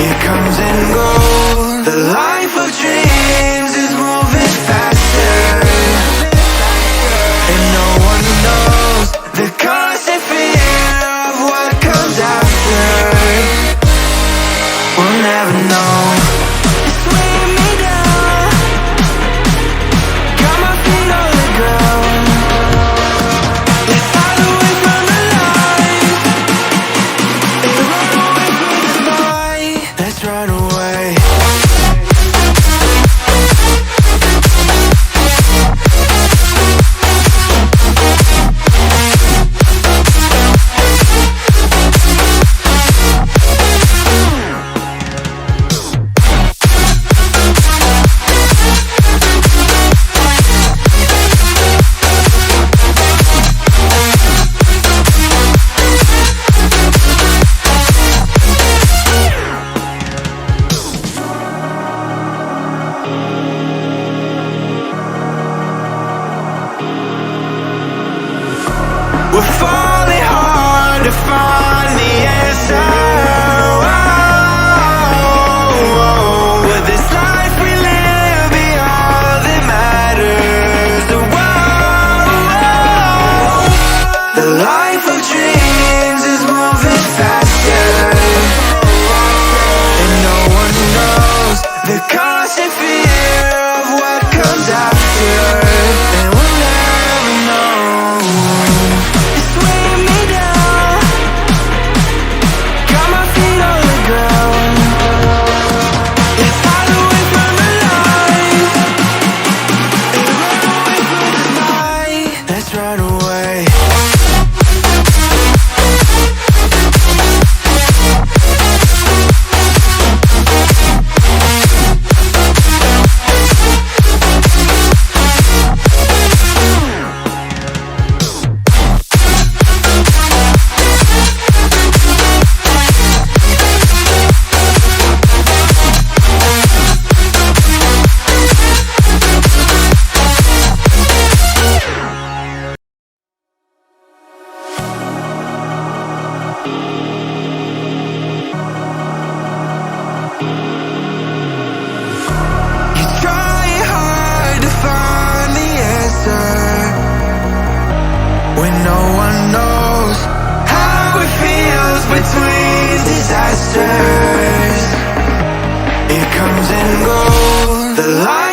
It comes and goes. The life of dreams is moving faster, and no one knows the constant fear of what comes after. We'll never know. It's weighing me down, got my feet on the ground. Let's hide away from the light and run away from the night. Let's run away. We're falling hard to find the answer. Will this life we live be all that matters? The life of dreams is moving faster, and no one knows the constant fear of what comes after. And we'll never know. It's weighing me down, got my feet on the ground. Let's hide away from the light and run away from the night. Let's run away. When no one knows how it feels between disasters, it comes and goes. The light